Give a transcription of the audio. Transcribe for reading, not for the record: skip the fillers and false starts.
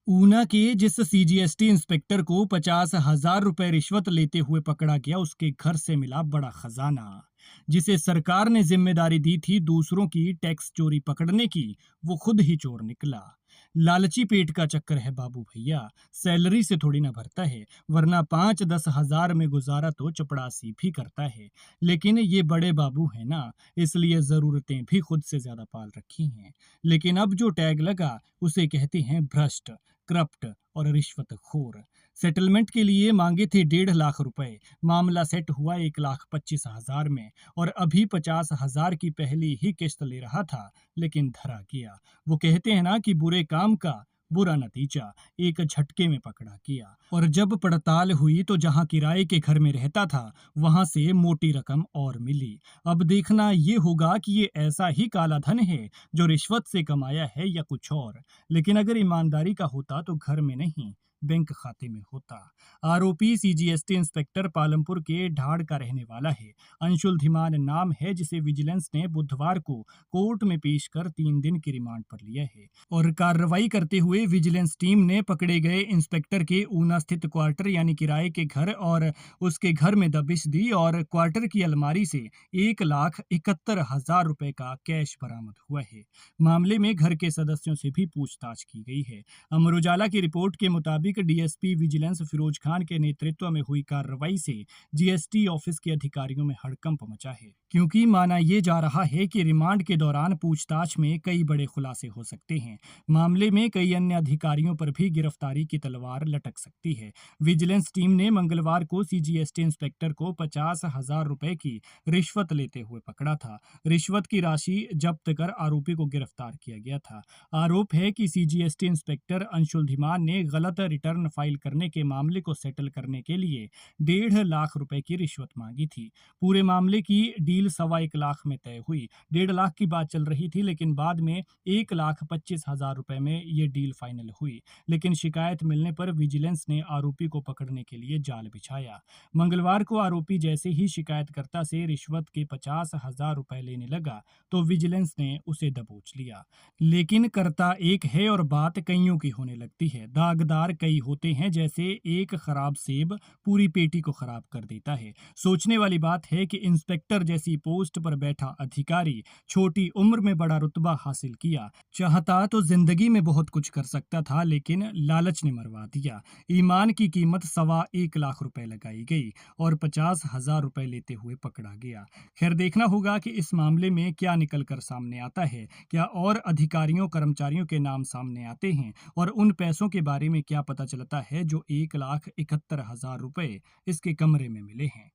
ऊना के जिस CGST inspector को 50,000 रुपए रिश्वत लेते हुए पकड़ा गया, उसके घर से मिला बड़ा खजाना। जिसे सरकार ने जिम्मेदारी दी थी दूसरों की टैक्स चोरी पकड़ने की, वो खुद ही चोर निकला। लालची पेट का चक्कर है बाबू भैया, सैलरी से थोड़ी ना भरता है, वरना 5-10 हजार में गुजारा तो चपड़ासी भी करता है। लेकिन ये बड़े बाबू है ना, इसलिए जरूरतें भी खुद से ज्यादा पाल रखी हैं। लेकिन अब जो टैग लगा, उसे कहते हैं भ्रष्ट, करप्ट और रिश्वतखोर। सेटलमेंट के लिए मांगे थे 1.5 लाख रुपए, मामला सेट हुआ 1,25,000 में, और अभी 50,000 की पहली ही किस्त ले रहा था, लेकिन धरा गया। वो कहते हैं ना कि बुरे काम का बुरा नतीजा एक झटके में पकड़ा गया। और जब पड़ताल हुई तो जहां किराए के घर में रहता था, वहां से मोटी रकम और मिली। अब देखना ये होगा कि ये ऐसा ही काला धन है जो रिश्वत से कमाया है या कुछ और। लेकिन अगर ईमानदारी का होता तो घर में नहीं, बैंक खाते में होता। आरोपी सीजीएसटी इंस्पेक्टर पालमपुर के ढाड़ का रहने वाला है। अंशुल धीमान नाम है, जिसे विजिलेंस ने बुधवार को कोर्ट में पेश कर 3 दिन की रिमांड पर लिया है। और कार्रवाई करते हुए विजिलेंस टीम ने पकड़े गए इंस्पेक्टर के ऊना स्थित क्वार्टर यानी किराए के घर और उसके घर में दबिश दी, और क्वार्टर की अलमारी से 1,71,000 रुपए का कैश बरामद हुआ है। मामले में घर के सदस्यों से भी पूछताछ की गई है। अमर उजाला की रिपोर्ट के मुताबिक डीएसपी विजिलेंस फिरोज खान के नेतृत्व में हुई कार्रवाई से जीएसटी ऑफिस के अधिकारियों में हड़कंप मचा है, क्योंकि माना यह जा रहा है कि रिमांड के दौरान पूछताछ में कई बड़े खुलासे हो सकते हैं। मामले में कई अन्य अधिकारियों पर भी गिरफ्तारी की तलवार लटक सकती है। विजिलेंस टीम ने मंगलवार को सीजीएसटी इंस्पेक्टर को 50,000 रुपए की रिश्वत लेते हुए पकड़ा था। रिश्वत की राशि जब्त कर आरोपी को गिरफ्तार किया गया था। आरोप है कि सीजीएसटी इंस्पेक्टर अंशुल धीमान ने गलत रिटर्न फाइल करने के मामले को सेटल करने के लिए 1.5 लाख रुपए की रिश्वत मांगी थी। पूरे मामले की डील 1,25,00,000 में तय हुई। 1.5 लाख की बात चल रही थी, लेकिन बाद में 1,25,000 रुपए में ये डील फाइनल हुई। लेकिन शिकायत मिलने पर विजिलेंस ने आरोपी को पकड़ने के लिए जाल बिछाया। मंगलवार को आरोपी जैसे ही शिकायतकर्ता से रिश्वत के 50,000 रुपए लेने लगा, तो विजिलेंस ने उसे दबोच लिया। लेकिन करता एक है और बात कईयों की होने लगती है। दागदार कई होते हैं, जैसे एक खराब सेब पूरी पेटी को खराब कर देता है। सोचने वाली बात है कि इंस्पेक्टर जैसी पोस्ट पर बैठा अधिकारी छोटी उम्र में बड़ा रुतबा हासिल किया। चाहता तो जिंदगी में बहुत कुछ कर सकता था, लेकिन लालच ने मरवा दिया। ईमान की कीमत 1,25,00,000 रुपए लगाई गई और 50,000 रुपए लेते हुए पकड़ा गया। खैर, देखना होगा कि इस मामले में क्या निकल कर सामने आता है। क्या और अधिकारियों कर्मचारियों के नाम सामने आते हैं, और उन पैसों के बारे में क्या पता चलता है जो 1,71,000 रुपए इसके कमरे में मिले हैं।